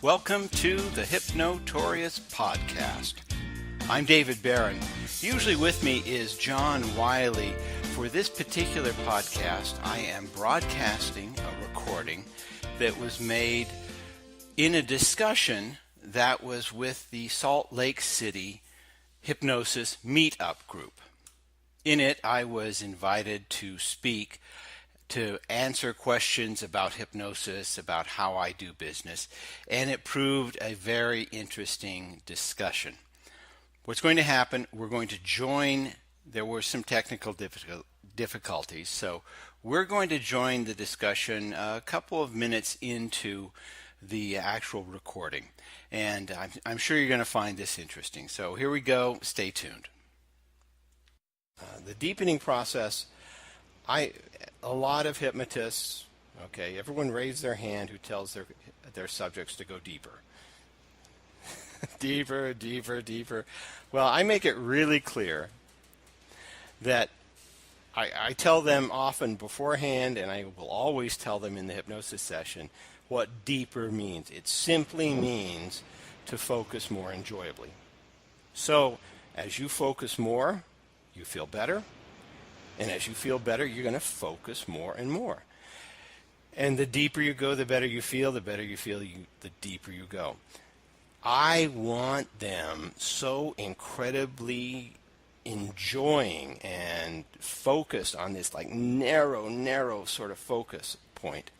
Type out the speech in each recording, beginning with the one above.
Welcome to the Hypnotorious Podcast. I'm David Barron. Usually with me is John Wylie. For this particular podcast, I am broadcasting a recording that was made in a discussion that was with the Salt Lake City Hypnosis Meetup group. In it, I was invited to speak to answer questions about hypnosis, about how I do business, and it proved a very interesting discussion. What's going to happen, we're going to join, there were some technical difficulties, so we're going to join the discussion a couple of minutes into the actual recording, and I'm sure you're going to find this interesting. So here we go, stay tuned. The deepening process, a lot of hypnotists, okay, everyone raise their hand who tells their subjects to go deeper. Deeper, deeper, deeper. Well, I make it really clear that I tell them often beforehand, and I will always tell them in the hypnosis session, what deeper means. It simply means to focus more enjoyably. So, as you focus more, you feel better. And as you feel better, you're going to focus more and more. And the deeper you go, the better you feel. The better you feel, the deeper you go. I want them so incredibly enjoying and focused on this like narrow sort of focus point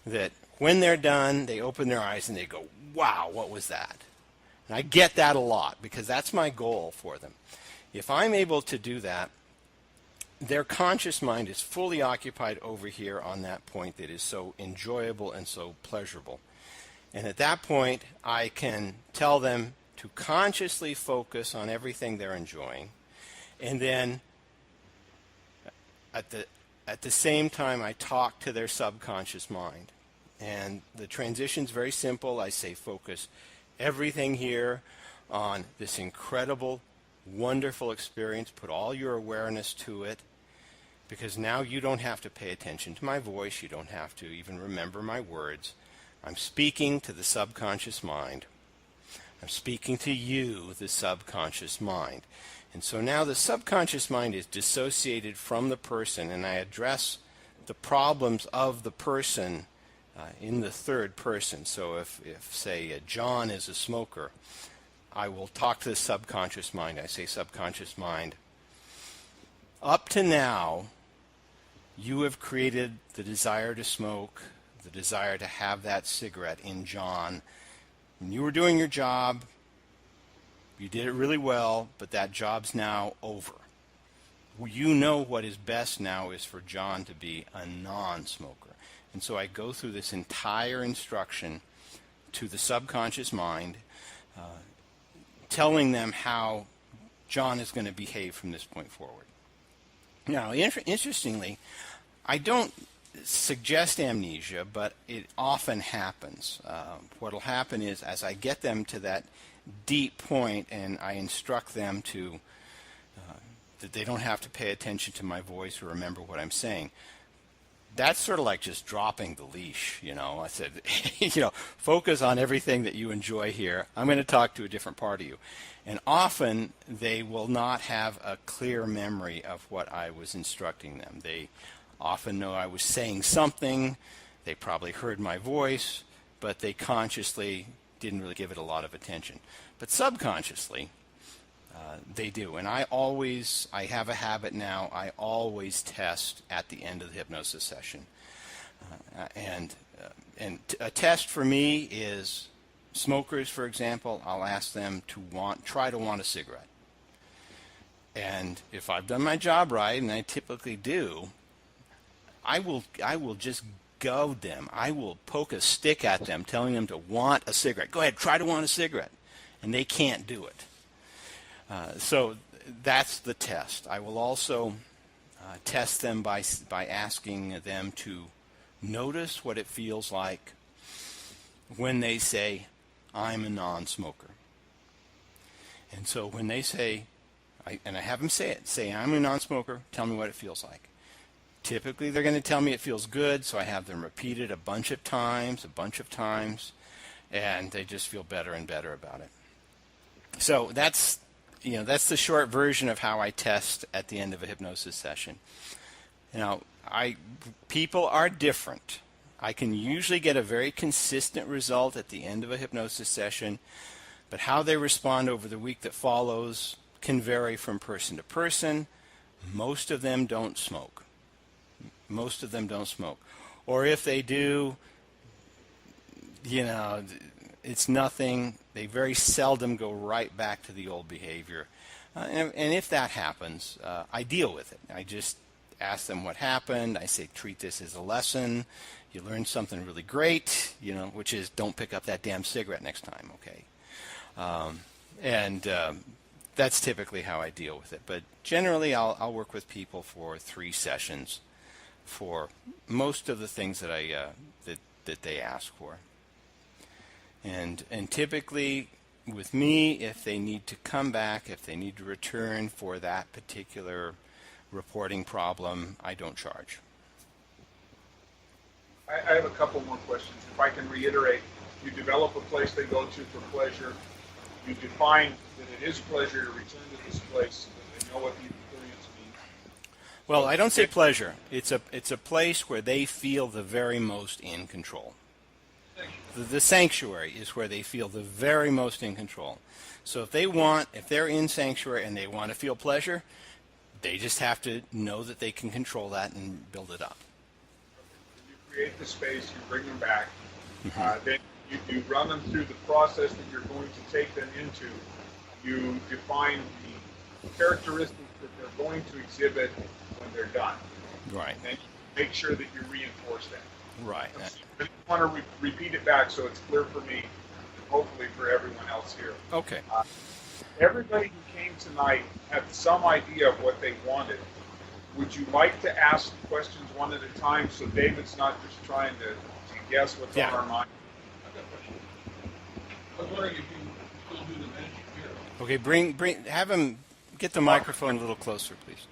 that when they're done, they open their eyes and they go, wow, what was that? And I get that a lot because that's my goal for them. If I'm able to do that, their conscious mind is fully occupied over here on that point that is so enjoyable and so pleasurable. And at that point, I can tell them to consciously focus on everything they're enjoying. And then at the same time, I talk to their subconscious mind. And the transition's very simple. I say focus everything here on this incredible, wonderful experience. Put all your awareness to it. Because now you don't have to pay attention to my voice. You don't have to even remember my words. I'm speaking to the subconscious mind. I'm speaking to you, the subconscious mind. And so now the subconscious mind is dissociated from the person, and I address the problems of the person in the third person. So if say, John is a smoker, I will talk to the subconscious mind. I say, subconscious mind, up to now, you have created the desire to smoke, the desire to have that cigarette in John. When you were doing your job, you did it really well, but that job's now over. You know what is best now is for John to be a non-smoker. And so I go through this entire instruction to the subconscious mind, telling them how John is going to behave from this point forward. Now, interestingly, I don't suggest amnesia, but it often happens. What will happen is, as I get them to that deep point and I instruct them to that they don't have to pay attention to my voice or remember what I'm saying, that's sort of like just dropping the leash, I said, focus on everything that you enjoy here. I'm going to talk to a different part of you. And often they will not have a clear memory of what I was instructing them. They often know I was saying something. They probably heard my voice, but they consciously didn't really give it a lot of attention. But subconsciously, they do. And I have a habit now, I always test at the end of the hypnosis session. And a test for me is smokers, for example. I'll ask them to try to want a cigarette. And if I've done my job right, and I typically do, I will just goad them. I will poke a stick at them, telling them to want a cigarette. Go ahead, try to want a cigarette. And they can't do it. So that's the test. I will also test them by asking them to notice what it feels like when they say, I'm a non-smoker. And so when they say, I have them say I'm a non-smoker, tell me what it feels like. Typically they're going to tell me it feels good, so I have them repeat it a bunch of times, and they just feel better and better about it. So that's the short version of how I test at the end of a hypnosis session. People are different. I can usually get a very consistent result at the end of a hypnosis session, but how they respond over the week that follows can vary from person to person. Most of them don't smoke. Or if they do, it's nothing. They very seldom go right back to the old behavior. And if that happens, I deal with it. I just ask them what happened. I say, treat this as a lesson. You learned something really great, which is don't pick up that damn cigarette next time, okay? That's typically how I deal with it. But generally, I'll work with people for 3 sessions for most of the things that that they ask for. And typically, with me, if they need to come back, if they need to return for that particular reporting problem, I don't charge. I have a couple more questions. If I can reiterate, you develop a place they go to for pleasure. You define that it is pleasure to return to this place, that they know what the experience means. Well, I don't say pleasure. It's a place where they feel the very most in control. The sanctuary is where they feel the very most in control. So if they're in sanctuary and they want to feel pleasure, they just have to know that they can control that and build it up. You create the space, you bring them back, then you run them through the process that you're going to take them into. You define the characteristics that they're going to exhibit when they're done. Right. And you make sure that you reinforce that. Right. I want to repeat it back so it's clear for me and hopefully for everyone else here. Okay. Everybody who came tonight had some idea of what they wanted. Would you like to ask questions one at a time so David's not just trying to guess what's on our mind? I was wondering if you still do the magic mirror. Okay, have him get the microphone a little closer, please.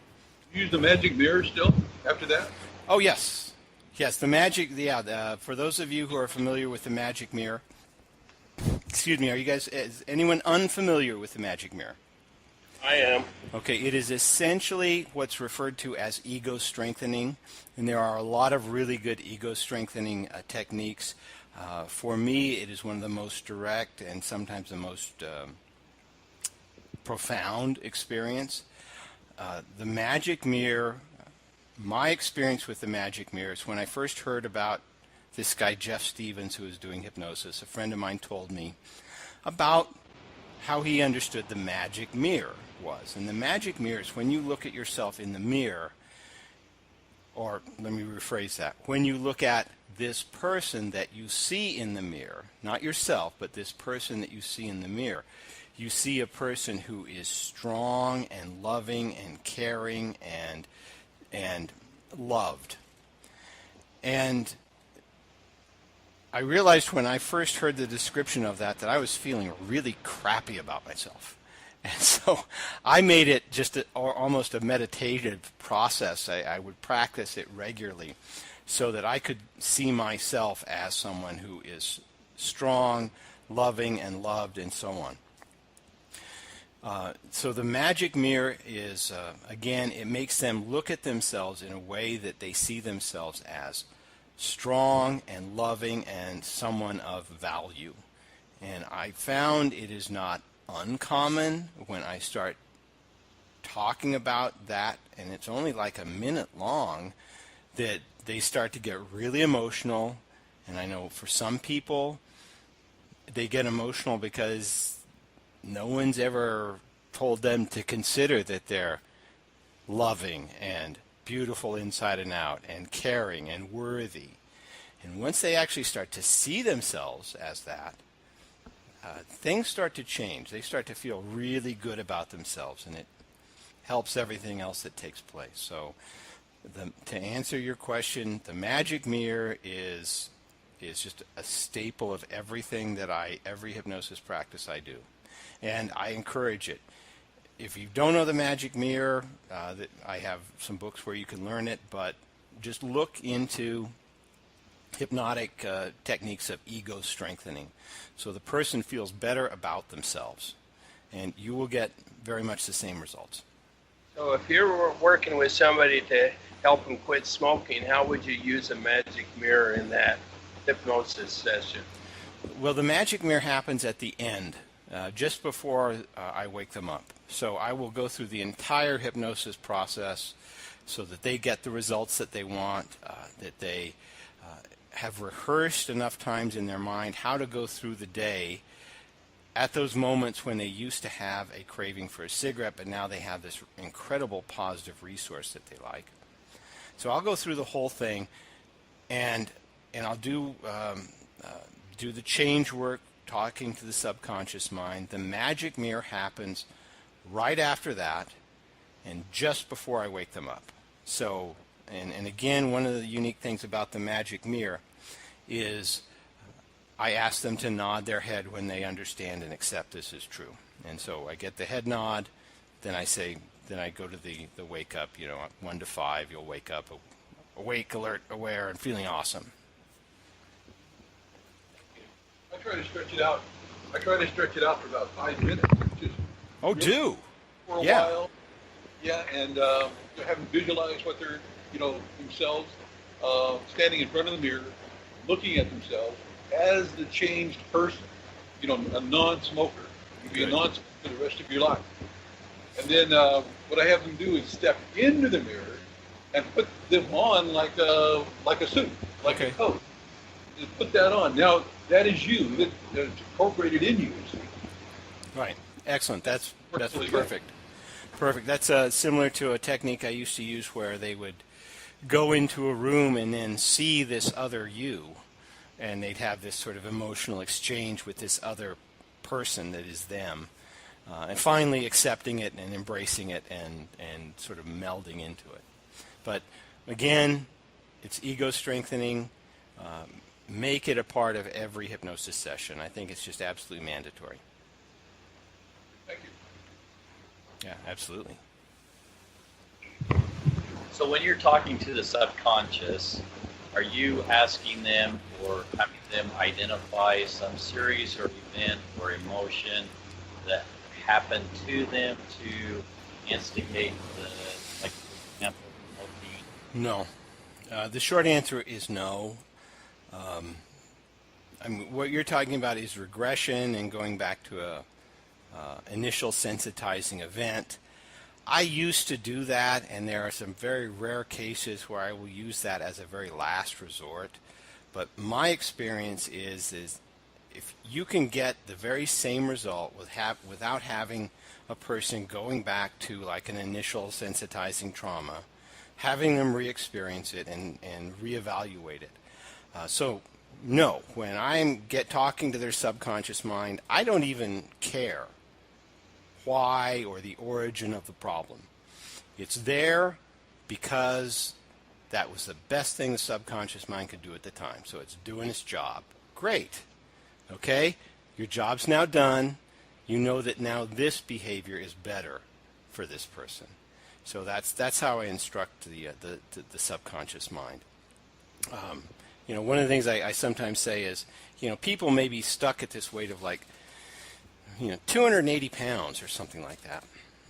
Use the magic mirror still after that? Oh, yes. Yes, the magic, for those of you who are familiar with the magic mirror, excuse me, is anyone unfamiliar with the magic mirror? I am. Okay, it is essentially what's referred to as ego strengthening, and there are a lot of really good ego strengthening techniques. For me, it is one of the most direct and sometimes the most profound experience. The magic mirror, my experience with the magic mirror is when I first heard about this guy, Jeff Stevens, who was doing hypnosis. A friend of mine told me about how he understood the magic mirror was. And the magic mirror is when you look at yourself in the mirror, or let me rephrase that, when you look at this person that you see in the mirror, not yourself, but this person that you see in the mirror, you see a person who is strong and loving and caring and loved. And I realized when I first heard the description of that I was feeling really crappy about myself. And so I made it just almost a meditative process. I would practice it regularly so that I could see myself as someone who is strong, loving, and loved, and so on. So the magic mirror is, again, it makes them look at themselves in a way that they see themselves as strong and loving and someone of value. And I found it is not uncommon when I start talking about that, and it's only like a minute long, that they start to get really emotional. And I know for some people, they get emotional because no one's ever told them to consider that they're loving and beautiful inside and out and caring and worthy. And once they actually start to see themselves as that, things start to change. They start to feel really good about themselves, and it helps everything else that takes place. So to answer your question, the magic mirror is just a staple of everything that every hypnosis practice I do. And I encourage it. If you don't know the magic mirror, I have some books where you can learn it, but just look into hypnotic techniques of ego strengthening. So the person feels better about themselves, and you will get very much the same results. So if you're working with somebody to help them quit smoking, how would you use a magic mirror in that hypnosis session? Well, the magic mirror happens at the end, just before I wake them up. So I will go through the entire hypnosis process so that they get the results that they want, that they have rehearsed enough times in their mind how to go through the day at those moments when they used to have a craving for a cigarette, but now they have this incredible positive resource that they like. So I'll go through the whole thing, and I'll do the change work, talking to the subconscious mind. The magic mirror happens right after that and just before I wake them up. So, and again, one of the unique things about the magic mirror is I ask them to nod their head when they understand and accept this is true. And so I get the head nod, then I go to the wake up, 1 to 5, you'll wake up awake, alert, aware, and feeling awesome. I try to stretch it out. For about 5 minutes. Just do. For a Yeah. while. Yeah, and have them visualize what they're, themselves, standing in front of the mirror, looking at themselves as the changed person, a non-smoker. You'll be a non-smoker for the rest of your life. And then what I have them do is step into the mirror and put them on like a suit, like a coat. Just put that on. Now, that is you. It's incorporated in you. Right. Excellent. That's Really perfect. Perfect. That's similar to a technique I used to use where they would go into a room and then see this other you, and they'd have this sort of emotional exchange with this other person that is them, and finally accepting it and embracing it and sort of melding into it. But again, it's ego strengthening. Make it a part of every hypnosis session. I think it's just absolutely mandatory. Thank you. Yeah, absolutely. So when you're talking to the subconscious, are you asking them or having them identify some series or event or emotion that happened to them to instigate the, like, for example, smoking? No. The short answer is no. What you're talking about is regression and going back to a initial sensitizing event. I used to do that, and there are some very rare cases where I will use that as a very last resort. But my experience is if you can get the very same result without having a person going back to like an initial sensitizing trauma, having them re-experience it and reevaluate it. So no, when I'm talking to their subconscious mind, I don't even care why or the origin of the problem. It's there because that was the best thing the subconscious mind could do at the time. So it's doing its job. Great. Okay? Your job's now done. You know that now this behavior is better for this person. So that's how I instruct the subconscious mind. One of the things I sometimes say is, people may be stuck at this weight of like, 280 pounds or something like that,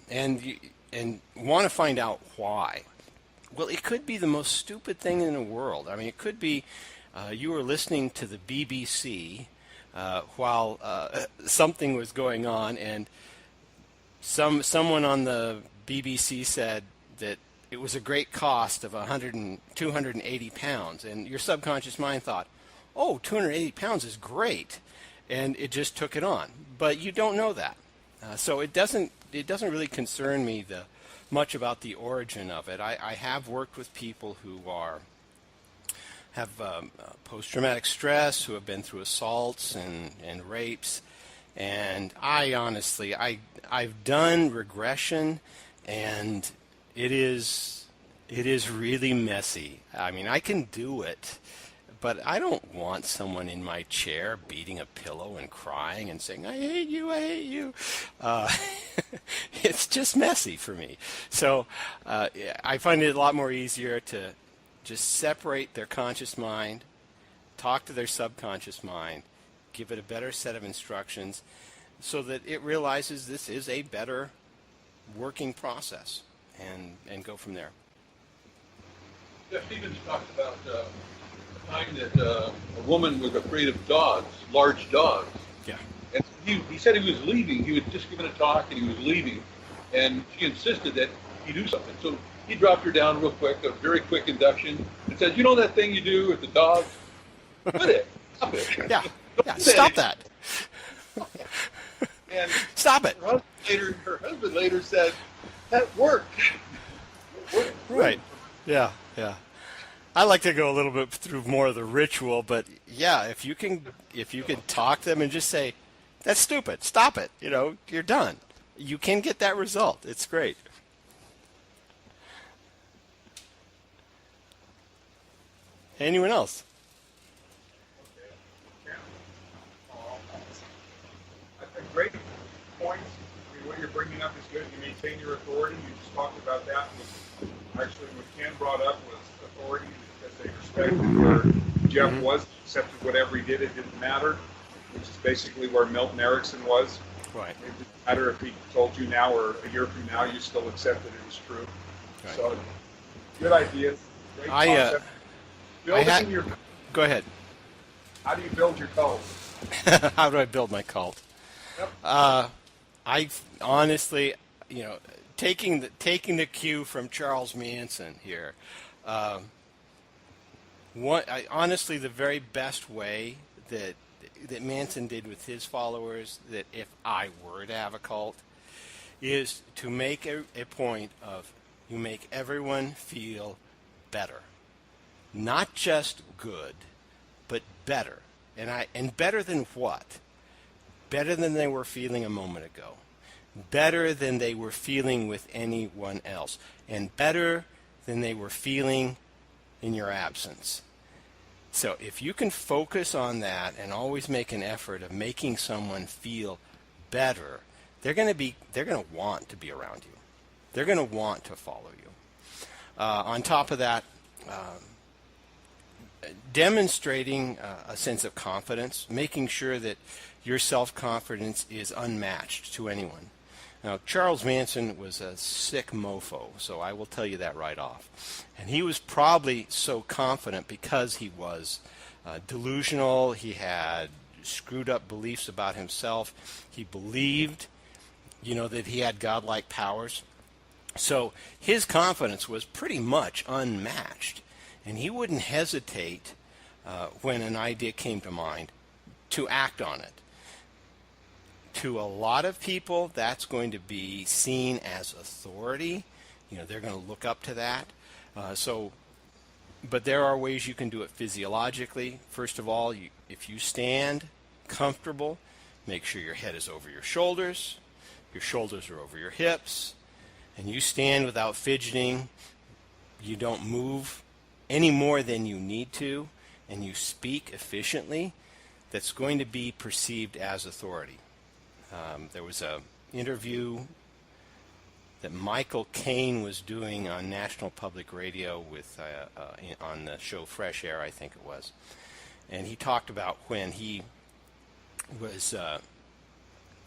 and want to find out why. Well, it could be the most stupid thing in the world. I mean, it could be you were listening to the BBC while something was going on, and someone on the BBC said that it was a great cost of 280 pounds, and your subconscious mind thought, oh, 280 pounds is great, and it just took it on. But you don't know that. So it doesn't really concern me much about the origin of it. I have worked with people who have post-traumatic stress, who have been through assaults and rapes, and I've done regression, and it is really messy. I mean, I can do it, but I don't want someone in my chair beating a pillow and crying and saying, I hate you, I hate you. It's just messy for me. So I find it a lot more easier to just separate their conscious mind, talk to their subconscious mind, give it a better set of instructions so that it realizes this is a better working process, and go from there. Jeff Stevens talked about a time that a woman was afraid of dogs, large dogs. Yeah. And he said he was leaving. He had just given a talk and he was leaving. And she insisted that he do something. So he dropped her down real quick, a very quick induction, and said, you know that thing you do with the dogs? Quit it. Stop it. Yeah. Stop that. And Stop it. her husband later said, that worked. Right. Yeah. I like to go a little bit through more of the ritual, but yeah, if you can talk to them and just say, that's stupid, stop it, you're done. You can get that result. It's great. Anyone else? A great point. I mean, what you're bringing up is good. You maintain your authority. You just talked about that. Actually, what Ken brought up was authority, because they respected where Jeff was, accepted whatever he did. It didn't matter, which is basically where Milton Erickson was. Right. It didn't matter if he told you now or a year from now, you still accepted it as true. Right. So, good ideas. Great concept. Go ahead. How do you build your cult? How do I build my cult? Yep. I honestly, taking the cue from Charles Manson here, honestly, the very best way that Manson did with his followers, that if I were to have a cult, is to make a point of you make everyone feel better. Not just good, but better. And better than what? Better than they were feeling a moment ago. Better than they were feeling with anyone else. And better than they were feeling in your absence. So if you can focus on that and always make an effort of making someone feel better, they're going to want to be around you. They're going to want to follow you. On top of that, demonstrating a sense of confidence, making sure that your self-confidence is unmatched to anyone. Now, Charles Manson was a sick mofo, so I will tell you that right off. And he was probably so confident because he was delusional. He had screwed up beliefs about himself. He believed, that he had godlike powers. So his confidence was pretty much unmatched. And he wouldn't hesitate when an idea came to mind to act on it. To a lot of people, that's going to be seen as authority. They're going to look up to that. But there are ways you can do it physiologically. First of all, if you stand comfortable, make sure your head is over your shoulders are over your hips, and you stand without fidgeting. You don't move any more than you need to, and you speak efficiently. That's going to be perceived as authority. There was an interview that Michael Caine was doing on National Public Radio on the show Fresh Air, I think it was. And he talked about when he was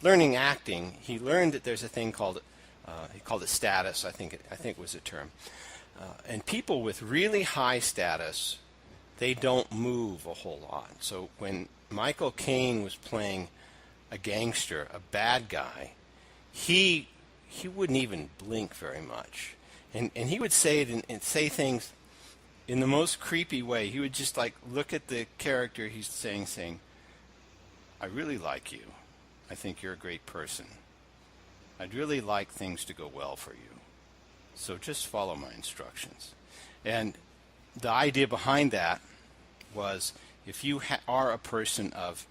learning acting, he learned that there's a thing called, he called it status, I think was a term. And people with really high status, they don't move a whole lot. So when Michael Caine was playing a gangster, a bad guy, he wouldn't even blink very much. And he would say it and say things in the most creepy way. He would just look at the character he's saying, I really like you. I think you're a great person. I'd really like things to go well for you. So just follow my instructions. And the idea behind that was if you are a person of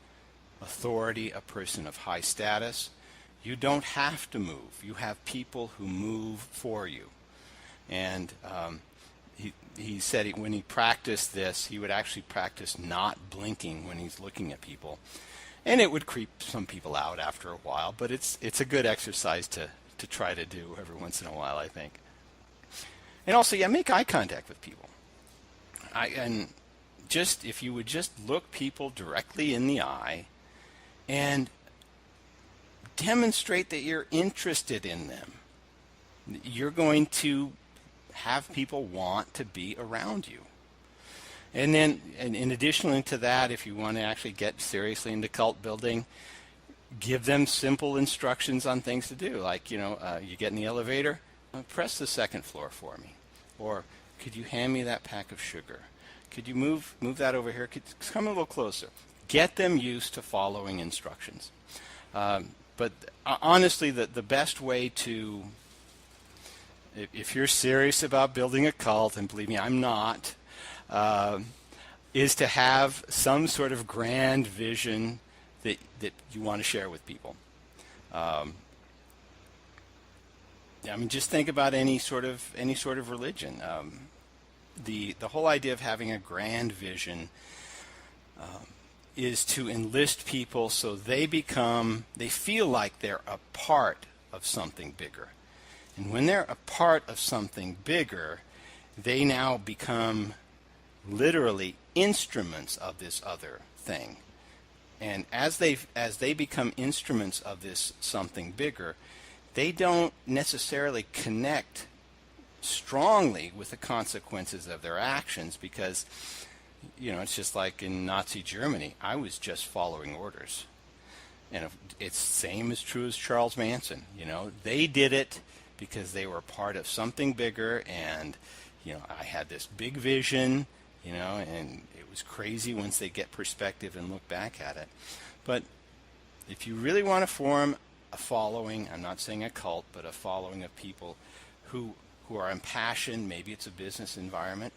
authority, a person of high status, you don't have to move. You have people who move for you. And he said when he practiced this, he would actually practice not blinking when he's looking at people. And it would creep some people out after a while, but it's a good exercise to try to do every once in a while, I think. And also, make eye contact with people. And would just look people directly in the eye and demonstrate that you're interested in them, you're going to have people want to be around you. And then, and in addition to that, if you want to actually get seriously into cult building, give them simple instructions on things to do. Like, you get in the elevator, press the second floor for me. Or, could you hand me that pack of sugar? Could you move that over here? Come a little closer. Get them used to following instructions. But honestly, the best way to, if you're serious about building a cult, and believe me, I'm not, is to have some sort of grand vision that you want to share with people. Just think about any sort of religion. The whole idea of having a grand vision is to enlist people so they feel like they're a part of something bigger. And when they're a part of something bigger, they now become literally instruments of this other thing. And as they become instruments of this something bigger, they don't necessarily connect strongly with the consequences of their actions, because it's just like in Nazi Germany. I was just following orders. And it's the same is true as Charles Manson. They did it because they were part of something bigger, and I had this big vision, and it was crazy once they get perspective and look back at it. But if you really want to form a following, I'm not saying a cult, but a following of people who are impassioned, maybe it's a business environment,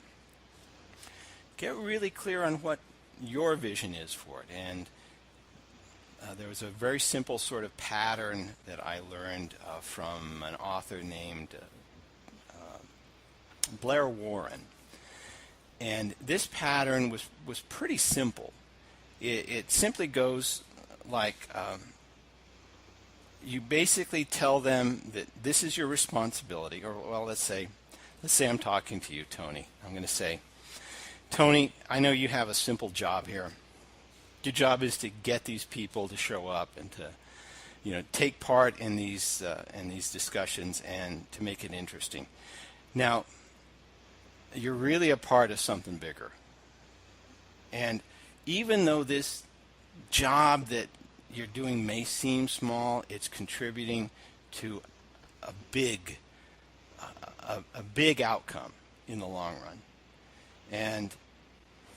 get really clear on what your vision is for it. And there was a very simple sort of pattern that I learned from an author named Blair Warren. And this pattern was pretty simple. It simply goes like, you basically tell them that this is your responsibility. Or, well, let's say I'm talking to you, Tony. I'm going to say, Tony, I know you have a simple job here. Your job is to get these people to show up and to, take part in these discussions and to make it interesting. Now, you're really a part of something bigger. And even though this job that you're doing may seem small, it's contributing to a big outcome in the long run. And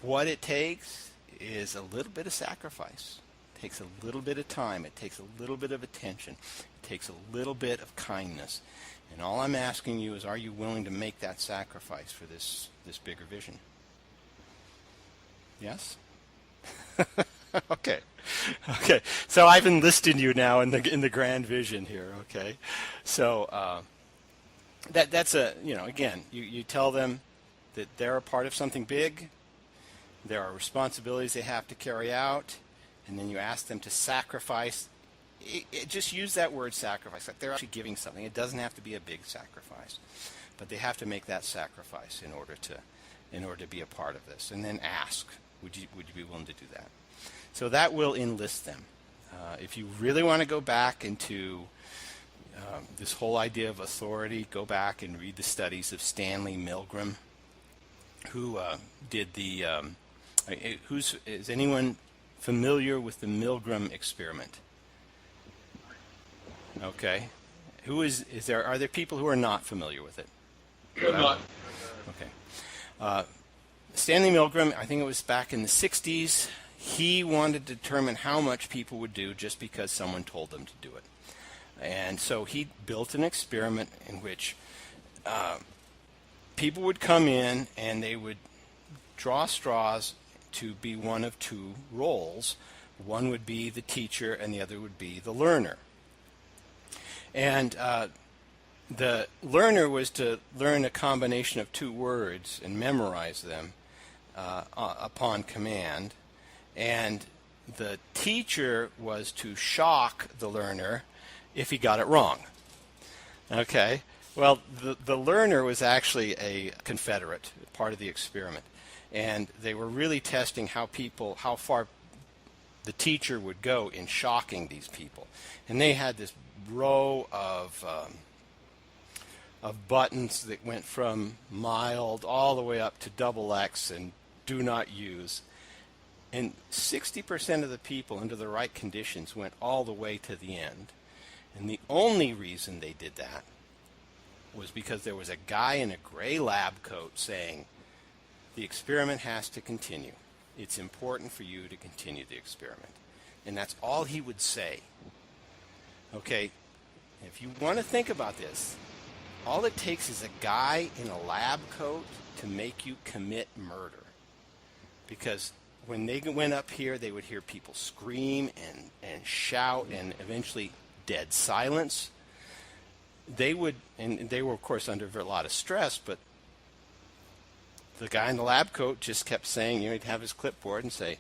what it takes is a little bit of sacrifice. It takes a little bit of time. It takes a little bit of attention. It takes a little bit of kindness. And all I'm asking you is, are you willing to make that sacrifice for this bigger vision? Yes? Okay. So I've enlisted you now in the grand vision here. Okay. So that's again, you tell them that they're a part of something big. There are responsibilities they have to carry out, and then you ask them to sacrifice. Just use that word sacrifice, like they're actually giving something. It doesn't have to be a big sacrifice, but they have to make that sacrifice in order to be a part of this. And then ask, would you be willing to do that? So that will enlist them. If you really want to go back into this whole idea of authority, go back and read the studies of Stanley Milgram, who did the. Is anyone familiar with the Milgram experiment? Okay. Are there people who are not familiar with it? I'm not. Okay. Stanley Milgram, I think it was back in the 60s, he wanted to determine how much people would do just because someone told them to do it. And so he built an experiment in which people would come in and they would draw straws to be one of two roles. One would be the teacher and the other would be the learner. And the learner was to learn a combination of two words and memorize them upon command. And the teacher was to shock the learner if he got it wrong. Okay? Well, the learner was actually a Confederate, part of the experiment. and they were really testing how far the teacher would go in shocking these people. And they had this row of buttons that went from mild all the way up to XX and do not use. And 60% of the people under the right conditions went all the way to the end. And the only reason they did that was because there was a guy in a gray lab coat saying, the experiment has to continue. It's important for you to continue the experiment. And that's all he would say. Okay, if you want to think about this, all it takes is a guy in a lab coat to make you commit murder. Because when they went up here, they would hear people scream and shout and eventually dead silence. They were, of course, under a lot of stress, but the guy in the lab coat just kept saying, he'd have his clipboard and say,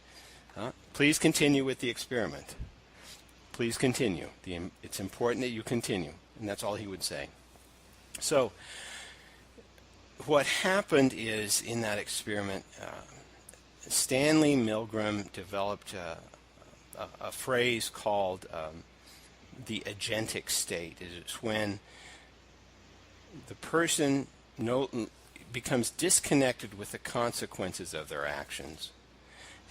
please continue with the experiment. Please continue. It's important that you continue. And that's all he would say. So what happened is, in that experiment, Stanley Milgram developed a phrase called the agentic state. It's when the person becomes disconnected with the consequences of their actions,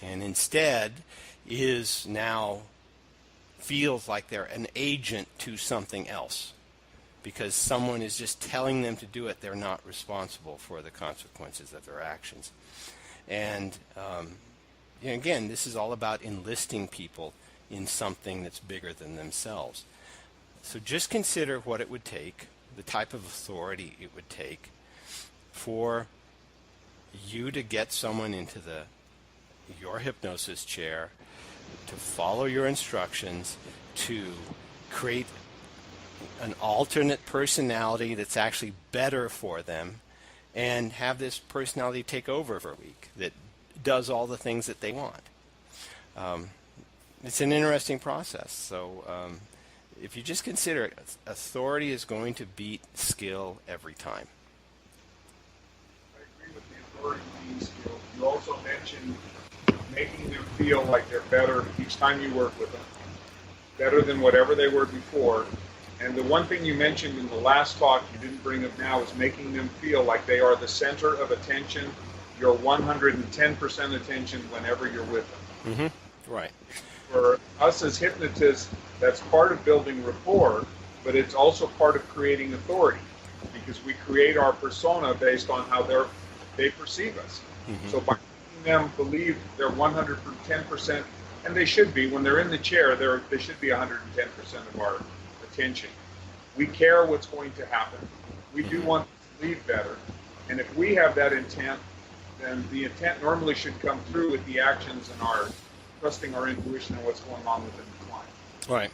and instead feels like they're an agent to something else. Because someone is just telling them to do it, they're not responsible for the consequences of their actions. And again, this is all about enlisting people in something that's bigger than themselves. So just consider what it would take, the type of authority it would take for you to get someone into your hypnosis chair, to follow your instructions, to create an alternate personality that's actually better for them, and have this personality take over for a week that does all the things that they want. It's an interesting process. So if you just consider it, authority is going to beat skill every time. I agree with the authority being skill. You also mentioned making them feel like they're better each time you work with them, better than whatever they were before. And the one thing you mentioned in the last talk you didn't bring up now is making them feel like they are the center of attention, your 110% attention whenever you're with them. Mm-hmm. Right. For us as hypnotists, that's part of building rapport, but it's also part of creating authority, because we create our persona based on how they perceive us. Mm-hmm. So by making them believe they're 110%, and they should be, when they're in the chair, they should be 110% of our attention. We care what's going to happen. We do want to leave better. And if we have that intent, then the intent normally should come through with the actions and our trusting our intuition and what's going on within the client. Right.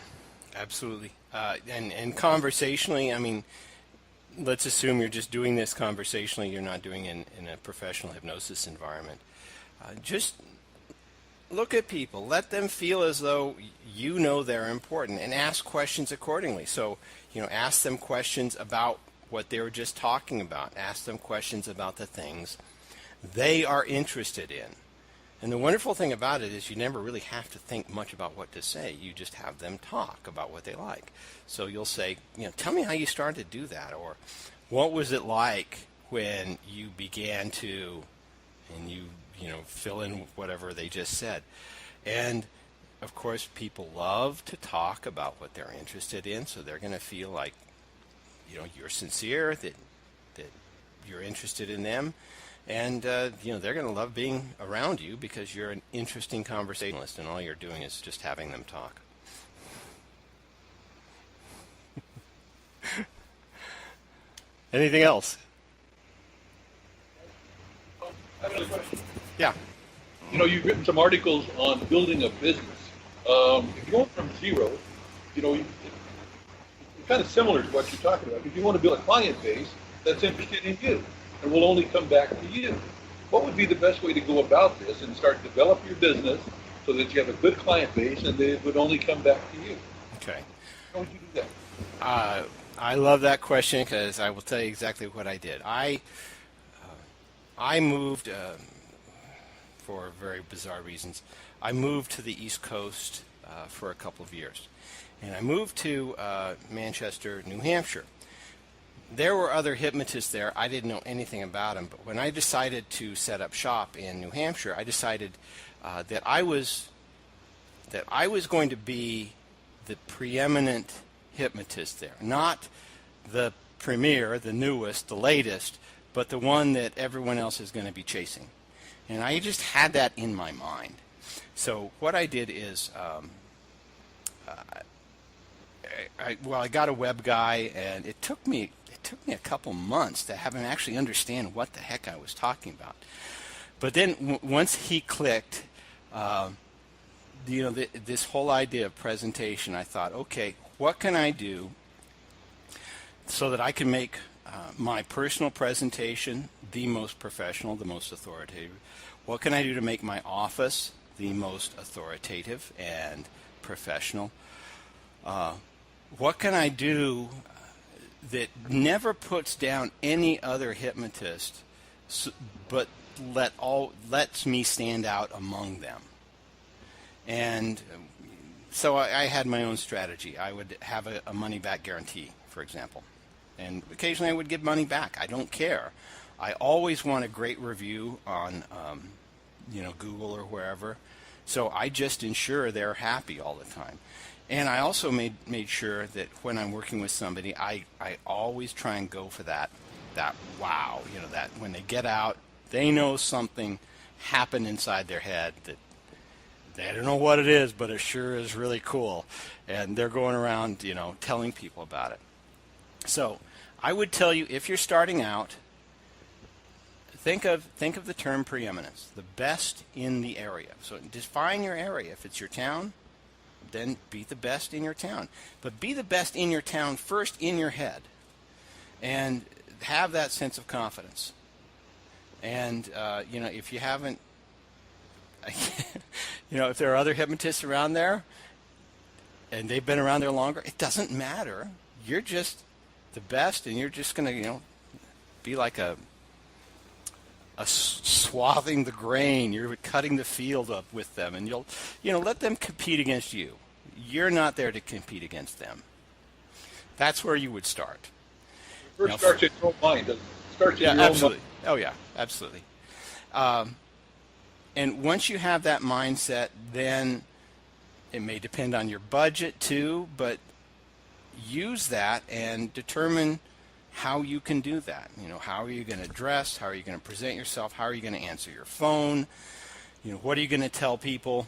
Absolutely. And conversationally, I mean, let's assume you're just doing this conversationally, you're not doing it in a professional hypnosis environment. Just look at people. Let them feel as though you know they're important, and ask questions accordingly. So, ask them questions about what they were just talking about. Ask them questions about the things they are interested in. And the wonderful thing about it is you never really have to think much about what to say. You just have them talk about what they like. So you'll say, tell me how you started to do that, or what was it like when you began to, and you fill in whatever they just said. And of course, people love to talk about what they're interested in, so they're going to feel like, you're sincere, that you're interested in them. And, they're going to love being around you because you're an interesting conversationalist, and all you're doing is just having them talk. Anything else? I have another question. Yeah. You've written some articles on building a business. If you go from zero, it's kind of similar to what you're talking about. If you want to build a client base that's interested in you and will only come back to you, what would be the best way to go about this and start to develop your business so that you have a good client base and they would only come back to you? Okay. How would you do that? I love that question, because I will tell you exactly what I did. I moved for very bizarre reasons, I moved to the East Coast for a couple of years. And I moved to Manchester, New Hampshire. There were other hypnotists there. I didn't know anything about them. But when I decided to set up shop in New Hampshire, I decided that I was going to be the preeminent hypnotist there. Not the premier, the newest, the latest, but the one that everyone else is going to be chasing. And I just had that in my mind. So what I did is, I got a web guy, and it took me a couple months to have him actually understand what the heck I was talking about. But then once he clicked, this whole idea of presentation, I thought, okay, what can I do so that I can make my personal presentation the most professional, the most authoritative? What can I do to make my office the most authoritative and professional? What can I do that never puts down any other hypnotist, but lets me stand out among them? And so I had my own strategy. I would have a money-back guarantee, for example. And occasionally I would give money back. I don't care. I always want a great review on Google or wherever. So I just ensure they're happy all the time. And I also made sure that when I'm working with somebody, I always try and go for that wow, that when they get out, they know something happened inside their head that they don't know what it is, but it sure is really cool. And they're going around, telling people about it. So I would tell you, if you're starting out, think of the term preeminence, the best in the area. So define your area. If it's your town, then be the best in your town. But be the best in your town first in your head. And have that sense of confidence. And, if you haven't, if there are other hypnotists around there and they've been around there longer, it doesn't matter. You're just the best, and you're just going to, be like a swathing the grain. You're cutting the field up with them, and you'll, let them compete against you. You're not there to compete against them. That's where you would start. First starts in your own mind. It starts in your absolutely. own mind. Oh, yeah, absolutely. And once you have that mindset, then it may depend on your budget too, but use that and determine how you can do that. How are you going to dress? How are you going to present yourself? How are you going to answer your phone? What are you going to tell people?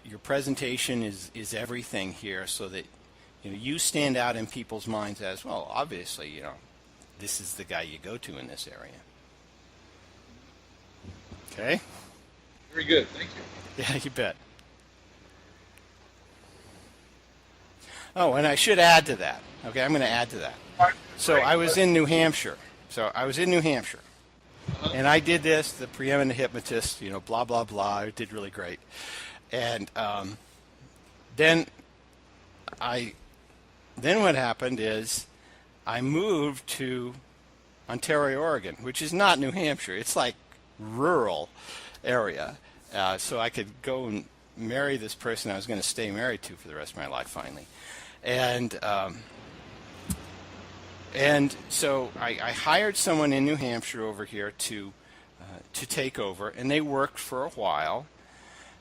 Your presentation is everything here, so that you stand out in people's minds as well. Obviously, this is the guy you go to in this area. Okay? Very good. Thank you. Yeah, you bet. Oh, and I should add to that. Okay, I'm going to add to that. So I was in New Hampshire. And I did this, the preeminent hypnotist, blah, blah, blah. I did really great. And then what happened is I moved to Ontario, Oregon, which is not New Hampshire. It's like rural area. So I could go and marry this person I was going to stay married to for the rest of my life finally. And so I hired someone in New Hampshire over here to take over, and they worked for a while,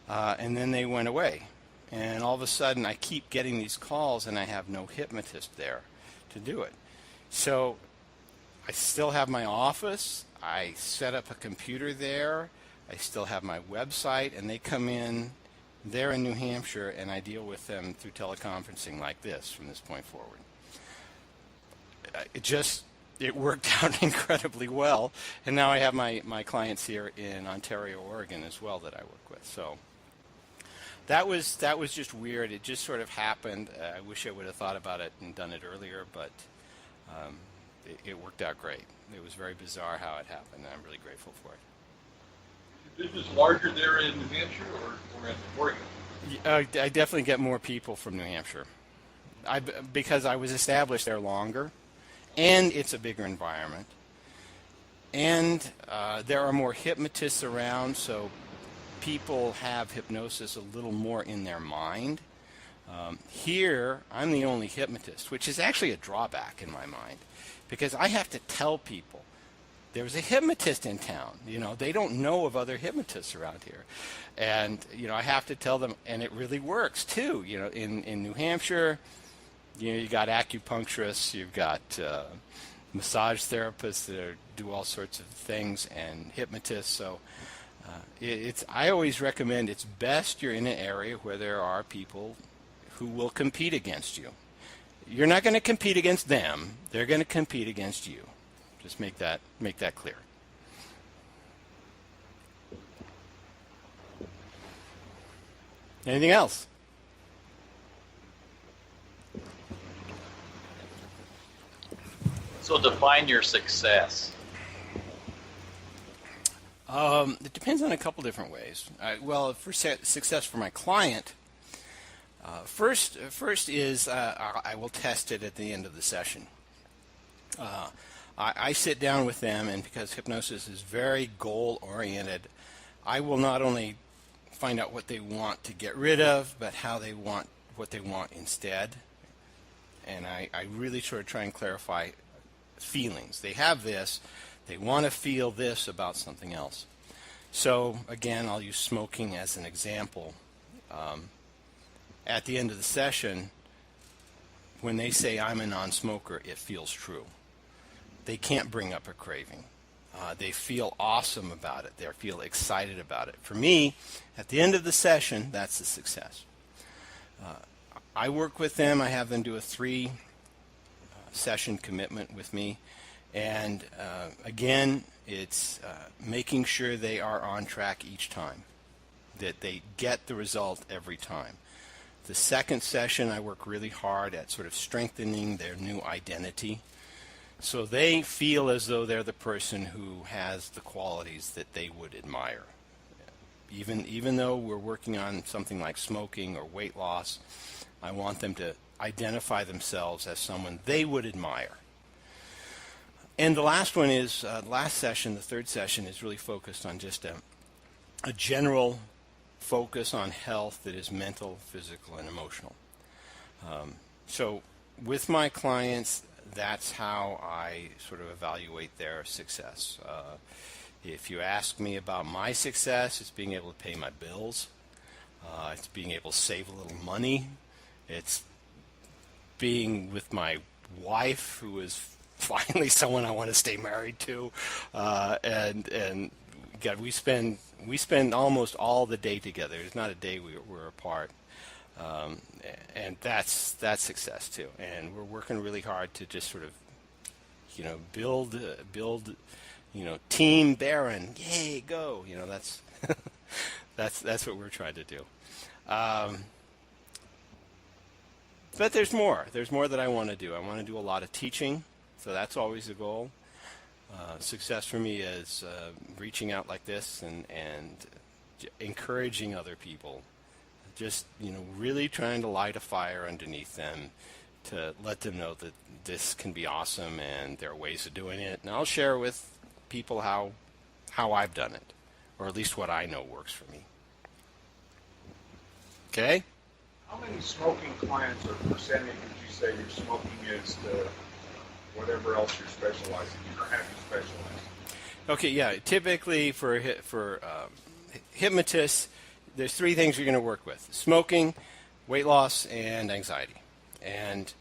and then they went away. And all of a sudden, I keep getting these calls, and I have no hypnotist there to do it. So I still have my office. I set up a computer there. I still have my website, and they come in. They're in New Hampshire, and I deal with them through teleconferencing like this from this point forward. It worked out incredibly well, and now I have my clients here in Ontario, Oregon as well that I work with. So that was just weird. It just sort of happened. I wish I would have thought about it and done it earlier, but it worked out great. It was very bizarre how it happened, and I'm really grateful for it. Is this larger there in New Hampshire or in Oregon? I definitely get more people from New Hampshire because I was established there longer, and it's a bigger environment. And there are more hypnotists around, so people have hypnosis a little more in their mind. Here, I'm the only hypnotist, which is actually a drawback in my mind, because I have to tell people there's a hypnotist in town. They don't know of other hypnotists around here. And, I have to tell them, and it really works too. In New Hampshire, you got acupuncturists, you've got massage therapists that do all sorts of things, and hypnotists. So I always recommend it's best you're in an area where there are people who will compete against you. You're not going to compete against them. They're going to compete against you. Just make that clear. Anything else? So define your success. It depends on a couple different ways. Well, for success for my client, first is I will test it at the end of the session. I sit down with them, and because hypnosis is very goal-oriented, I will not only find out what they want to get rid of, but what they want instead. And I really sort of try and clarify feelings. They have this, they want to feel this about something else. So again, I'll use smoking as an example. At the end of the session, when they say I'm a non-smoker, it feels true. They can't bring up a craving. They feel awesome about it. They feel excited about it. For me, at the end of the session, that's a success. I work with them. I have them do a 3-session commitment with me. And again, it's making sure they are on track each time, that they get the result every time. The second session, I work really hard at sort of strengthening their new identity, so they feel as though they're the person who has the qualities that they would admire. Even though we're working on something like smoking or weight loss, I want them to identify themselves as someone they would admire. And the last one is, last session, the third session, is really focused on just a general focus on health that is mental, physical, and emotional. So with my clients, that's how I sort of evaluate their success. If you ask me about my success, it's being able to pay my bills. It's being able to save a little money. It's being with my wife, who is finally someone I want to stay married to. And God, we spend almost all the day together. There's not a day we're apart. And that's success too. And we're working really hard to just sort of, build, team Barron, yay, go. That's that's what we're trying to do. But there's more. There's more that I want to do. I want to do a lot of teaching, so that's always the goal. Success for me is reaching out like this and encouraging other people. Just, really trying to light a fire underneath them to let them know that this can be awesome and there are ways of doing it. And I'll share with people how I've done it, or at least what I know works for me. Okay? How many smoking clients or percentage would you say your smoking is to whatever else you're specializing in, or have you specialized? Okay, yeah. Typically for hypnotists, there's 3 things you're going to work with: smoking, weight loss, and anxiety. And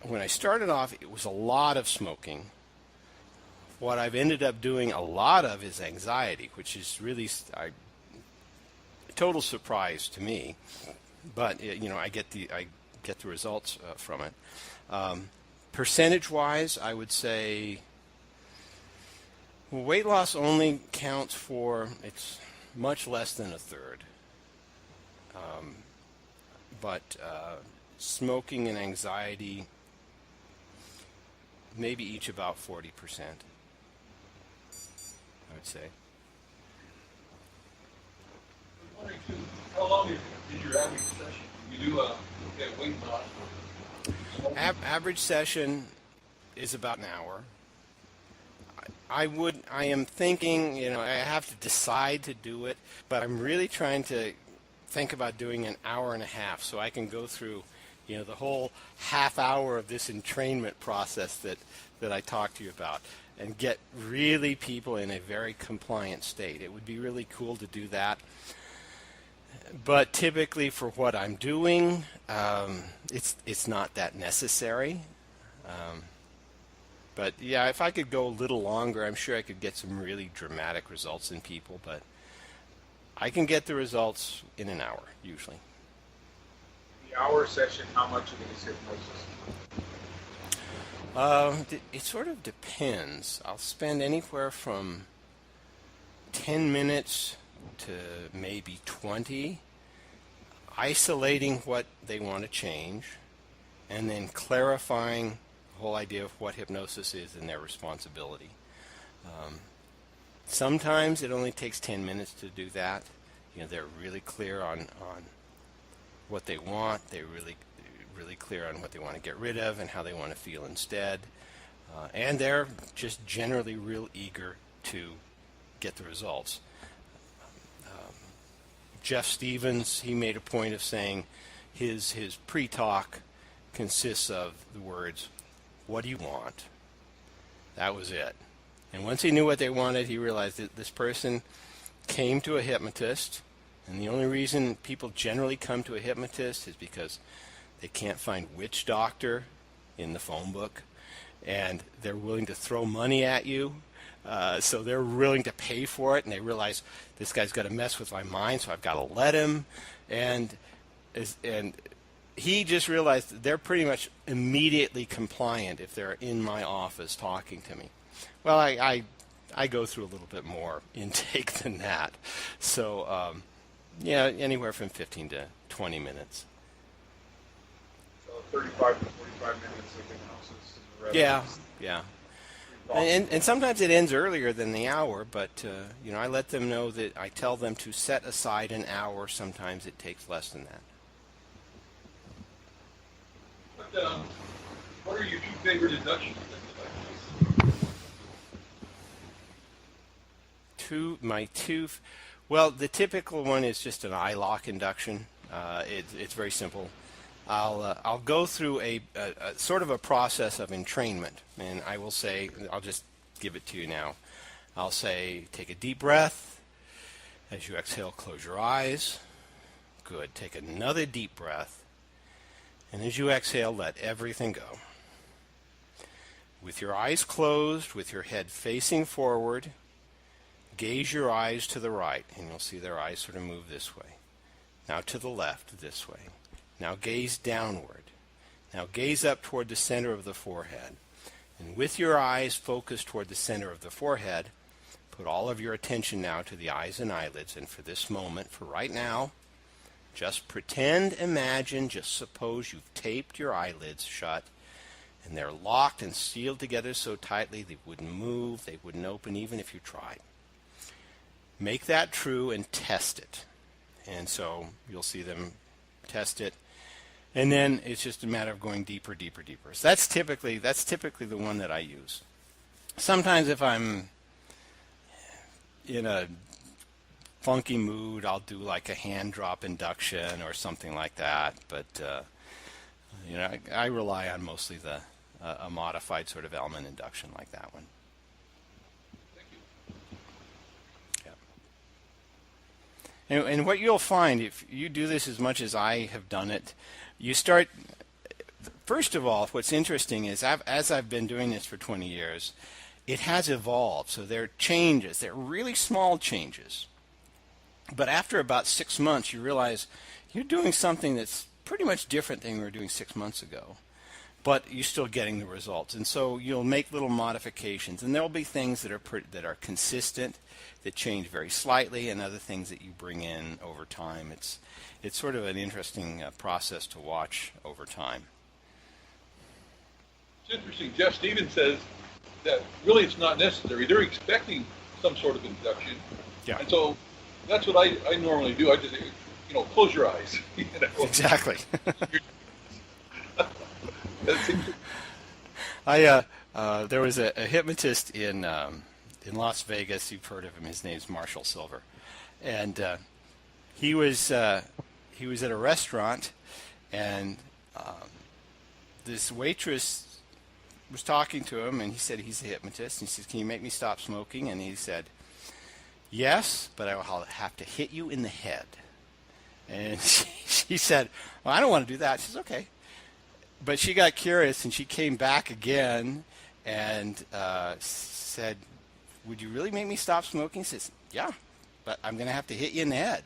when I started off, it was a lot of smoking. What I've ended up doing a lot of is anxiety, which is really a total surprise to me. But I get the results from it. Percentage-wise, I would say weight loss only counts for, it's much less than a third. But smoking and anxiety, maybe each about 40%, I would say. How long is your average session? You do weight loss. Average session is about an hour. I am thinking, I have to decide to do it, but I'm really trying to think about doing an hour and a half so I can go through, the whole half hour of this entrainment process that I talked to you about and get really people in a very compliant state. It would be really cool to do that. But typically for what I'm doing, it's not that necessary. But yeah, if I could go a little longer, I'm sure I could get some really dramatic results in people, but I can get the results in an hour, usually. The hour session, how much of it is hypnosis? It sort of depends. I'll spend anywhere from 10 minutes to maybe 20 isolating what they want to change and then clarifying the whole idea of what hypnosis is and their responsibility. Sometimes it only takes 10 minutes to do that. They're really clear on what they want. They're really clear on what they want to get rid of and how they want to feel instead. And they're just generally real eager to get the results. Jeff Stevens, he made a point of saying his pre-talk consists of the words, "What do you want?" That was it. And once he knew what they wanted, he realized that this person came to a hypnotist, and the only reason people generally come to a hypnotist is because they can't find which doctor in the phone book, and they're willing to throw money at you. So they're willing to pay for it, and they realize this guy's got to mess with my mind, so I've got to let him. And he just realized that they're pretty much immediately compliant if they're in my office talking to me. Well, I go through a little bit more intake than that. So, anywhere from 15 to 20 minutes. So 35 to 45 minutes of hypnosis. Yeah. And sometimes it ends earlier than the hour, but, I let them know that I tell them to set aside an hour. Sometimes it takes less than that. What are your two favorite inductions? Well, the typical one is just an eye lock induction. It's very simple. I'll go through a sort of a process of entrainment, and I will say, I'll just give it to you now. I'll say, take a deep breath. As you exhale, close your eyes. Good. Take another deep breath. And as you exhale, let everything go. With your eyes closed, with your head facing forward, gaze your eyes to the right, and you'll see their eyes sort of move this way. Now to the left, this way. Now gaze downward. Now gaze up toward the center of the forehead. And with your eyes focused toward the center of the forehead, put all of your attention now to the eyes and eyelids. And for this moment, for right now, just pretend, imagine, just suppose you've taped your eyelids shut and they're locked and sealed together so tightly they wouldn't move, they wouldn't open even if you tried. Make that true and test it. And so you'll see them test it. And then it's just a matter of going deeper, deeper, deeper. So that's typically the one that I use. Sometimes if I'm in a funky mood, I'll do like a hand drop induction or something like that. But I rely on mostly a modified sort of element induction like that one. And what you'll find, if you do this as much as I have done it, you start, first of all, what's interesting is as I've been doing this for 20 years, it has evolved. So there are changes. They're really small changes. But after about 6 months, you realize you're doing something that's pretty much different than you were doing 6 months ago. But you're still getting the results. And so you'll make little modifications. And there'll be things that are consistent, that change very slightly, and other things that you bring in over time. It's sort of an interesting process to watch over time. It's interesting. Jeff Stevens says that really it's not necessary. They're expecting some sort of induction. Yeah. And so that's what I normally do. I just, close your eyes. Exactly. That seems there was a hypnotist in in Las Vegas. You've heard of him. His name's Marshall Silver, and he was at a restaurant, and this waitress was talking to him, and he said he's a hypnotist. And he says, "Can you make me stop smoking?" And he said, "Yes, but I will have to hit you in the head." And she said, "Well, I don't want to do that." She says, "Okay." But she got curious, and she came back again and said, "Would you really make me stop smoking?" He says, "Yeah, but I'm going to have to hit you in the head."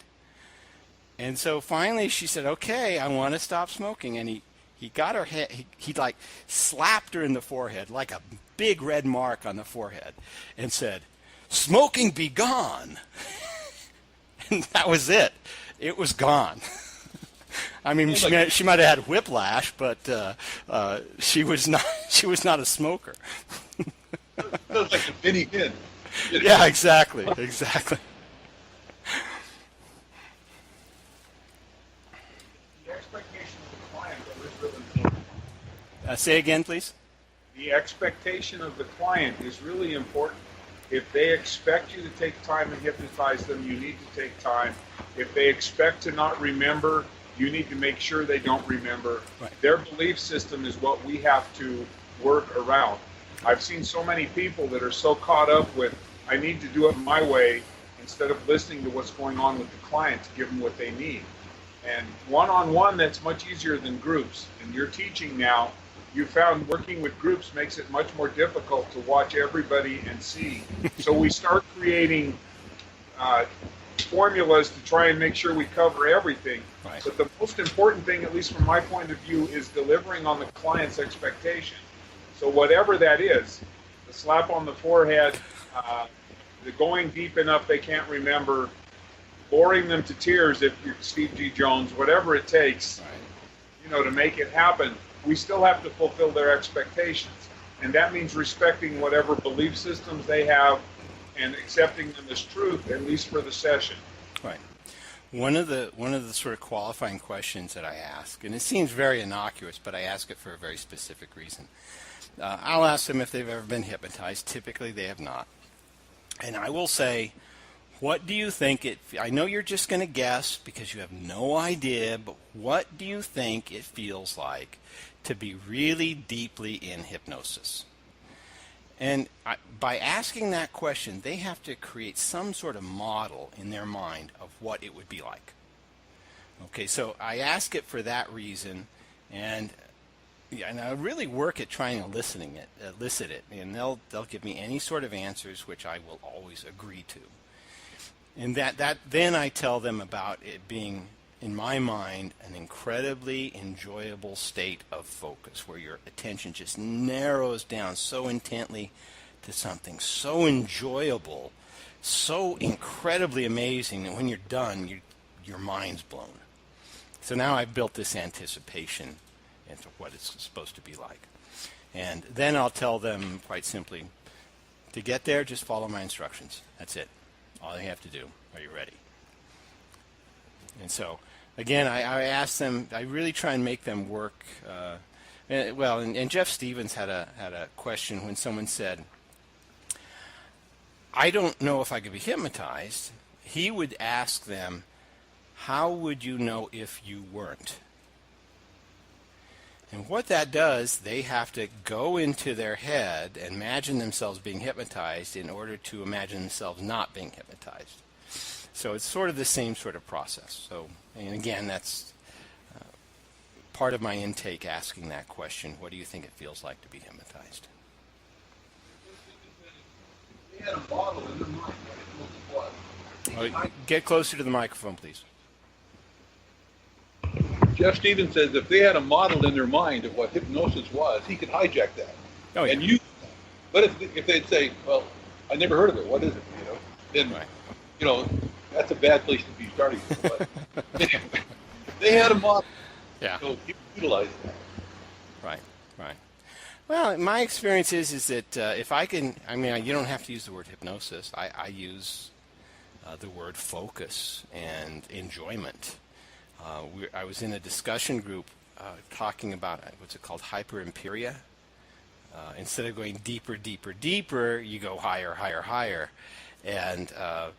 And so finally she said, "Okay, I want to stop smoking." And he got her head, he like slapped her in the forehead, like a big red mark on the forehead, and said, "Smoking be gone." And that was it. It was gone. I mean, she might have had whiplash, but she was not a smoker. Sounds like a mini hint. Yeah, exactly. The expectation of the client is really important. Say again, please. The expectation of the client is really important. If they expect you to take time and hypnotize them, you need to take time. If they expect to not remember, you need to make sure they don't remember. Right. Their belief system is what we have to work around. I've seen so many people that are so caught up with, I need to do it my way, instead of listening to what's going on with the client to give them what they need. And one-on-one, that's much easier than groups. And you're teaching now, you found working with groups makes it much more difficult to watch everybody and see. So we start creating formulas to try and make sure we cover everything. Right. But the most important thing, at least from my point of view, is delivering on the client's expectation. So whatever that is, the slap on the forehead, the going deep enough they can't remember, boring them to tears if you're Steve G. Jones, whatever it takes, to make it happen, we still have to fulfill their expectations. And that means respecting whatever belief systems they have and accepting them as truth, at least for the session. Right. One of the sort of qualifying questions that I ask, and it seems very innocuous, but I ask it for a very specific reason. I'll ask them if they've ever been hypnotized. Typically, they have not. And I will say, what do you think I know you're just going to guess because you have no idea, but what do you think it feels like to be really deeply in hypnosis? And by asking that question, they have to create some sort of model in their mind of what it would be like. Okay, so I ask it for that reason, and I really work at trying to elicit it, and they'll give me any sort of answers which I will always agree to. And that then I tell them about it being, in my mind, an incredibly enjoyable state of focus where your attention just narrows down so intently to something so enjoyable, so incredibly amazing that when you're done, your mind's blown. So now I've built this anticipation into what it's supposed to be like. And then I'll tell them quite simply, to get there, just follow my instructions. That's it. All you have to do. Are you ready? And so, again, I ask them, I really try and make them work. And Jeff Stevens had a question when someone said, I don't know if I could be hypnotized. He would ask them, how would you know if you weren't? And what that does, they have to go into their head and imagine themselves being hypnotized in order to imagine themselves not being hypnotized. So it's sort of the same sort of process. So, and again, that's part of my intake, asking that question, what do you think it feels like to be hypnotized? They had a model in their mind what hypnosis was. Get closer to the microphone, please. Jeff Stevens says if they had a model in their mind of what hypnosis was, he could hijack that and use that. But if they'd say, well, I never heard of it, what is it? Then that's a bad place to be starting. But anyway, they had a model, so he utilize that. Right. Well, my experience is that if I can, you don't have to use the word hypnosis. I use the word focus and enjoyment. I was in a discussion group talking about what's it called, hyperimperia. Instead of going deeper, deeper, deeper, you go higher, higher, higher. And I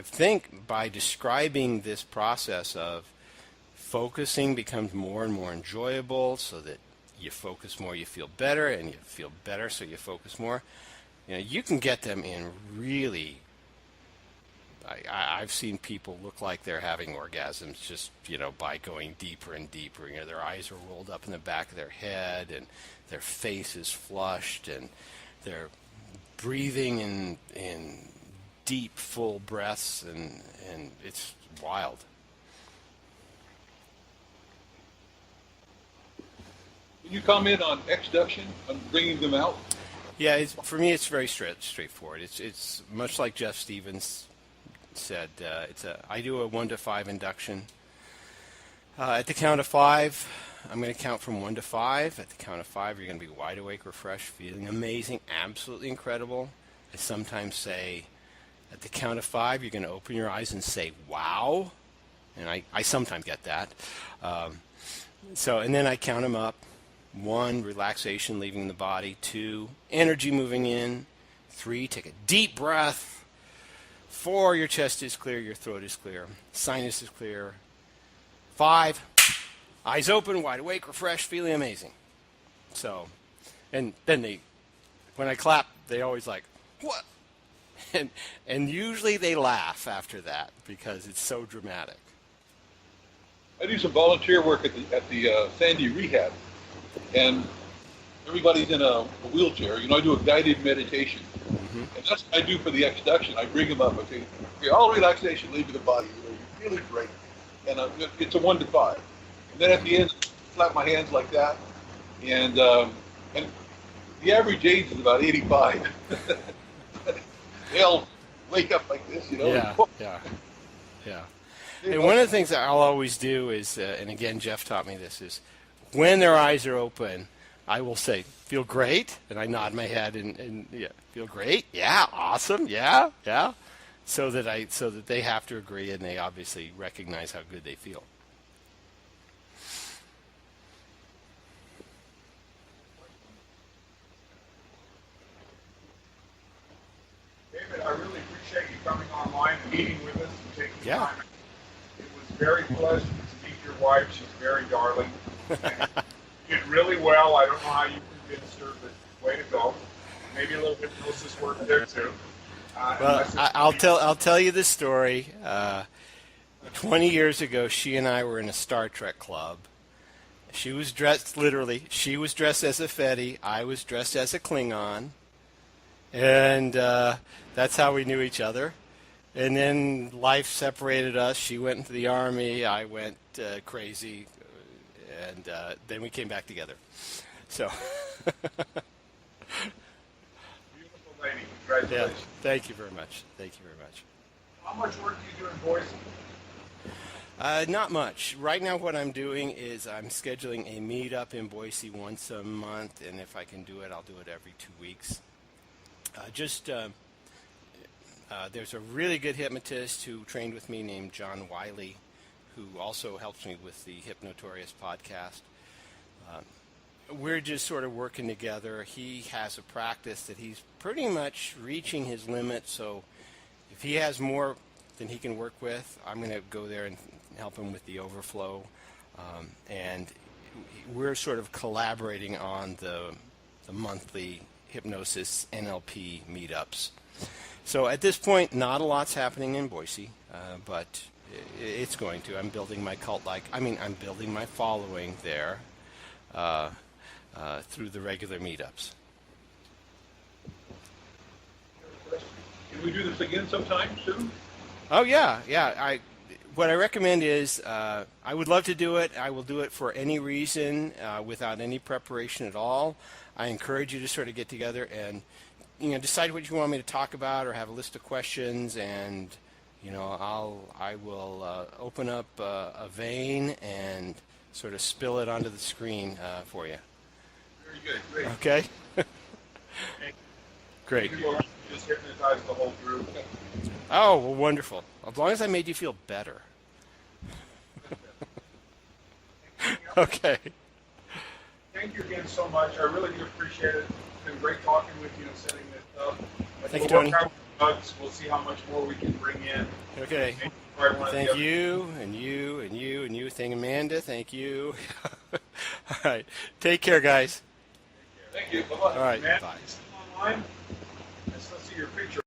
think by describing this process of focusing becomes more and more enjoyable, so that you focus more, you feel better, and you feel better, so you focus more. You can get them in really. I've seen people look like they're having orgasms just by going deeper and deeper. Their eyes are rolled up in the back of their head, and their face is flushed, and they're breathing in deep, full breaths, and it's wild. Can you comment on Xduction, on bringing them out? Yeah, for me, it's very straightforward. It's much like Jeff Stevens said. I do a 1 to 5 induction. At the count of 5, I'm going to count from 1 to 5. At the count of 5, you're going to be wide awake, refreshed, feeling amazing, absolutely incredible. I sometimes say, at the count of 5, you're going to open your eyes and say, wow. And I sometimes get that. And then I count them up. 1, relaxation leaving the body. 2, energy moving in. 3, take a deep breath. 4, your chest is clear, your throat is clear, sinus is clear. 5, eyes open, wide awake, refreshed, feeling amazing. So, and then when I clap, they always like, what? And usually they laugh after that because it's so dramatic. I do some volunteer work at the Sandy Rehab, and everybody's in a wheelchair. I do a guided meditation. Mm-hmm. And that's what I do for the Xduction. I bring them up. I say, okay, all relaxation, leave the body. You're feeling great. And it's a 1 to 5. And then at the end, clap my hands like that. And the average age is about 85. They'll wake up like this, Yeah. And one of the things that I'll always do is, and again, Jeff taught me this, is when their eyes are open, I will say, feel great, and I nod my head and yeah, feel great, yeah, awesome, yeah, so that they have to agree, and they obviously recognize how good they feel. David, I really appreciate you coming online and meeting with us and taking the time. It was very pleasant to meet your wife. She's very darling. You did really well. I don't know how you convinced her, but way to go. Maybe a little hypnosis work there too. Well, I'll tell you this story. 20 years ago, she and I were in a Star Trek club. She was dressed literally. She was dressed as a Fedi. I was dressed as a Klingon, and that's how we knew each other. And then life separated us. She went into the Army. I went crazy. And then we came back together. So. Beautiful lady. Congratulations. Yeah, thank you very much. How much work do you do in Boise? Not much. Right now what I'm doing is I'm scheduling a meetup in Boise once a month, and if I can do it, I'll do it every 2 weeks. There's a really good hypnotist who trained with me named John Wylie, who also helps me with the Hypnotorious Podcast. We're just sort of working together. He has a practice that he's pretty much reaching his limit, so if he has more than he can work with, I'm going to go there and help him with the overflow. And we're sort of collaborating on the monthly hypnosis NLP meetups. So at this point, not a lot's happening in Boise, but it's going to. I'm building my I'm building my following there through the regular meetups. Can we do this again sometime soon? Oh, yeah. What I recommend is I would love to do it. I will do it for any reason without any preparation at all. I encourage you to sort of get together and decide what you want me to talk about or have a list of questions, and I will open up a vein and sort of spill it onto the screen for you. Very good. Great. Okay? Great. You will just hypnotize the whole group. Oh, well, wonderful. As long as I made you feel better. Okay. thank you again so much. I really do appreciate it. It's been great talking with you and setting this up. Thank you, We'll Tony. work out the bugs. We'll see how much more we can bring in. Okay. Thank you, and you, and you, and you. Thank Amanda. Thank you. All right. Take care, guys. Thank you. Bye-bye. All right. Matt, Bye. you still online? Let's see your picture.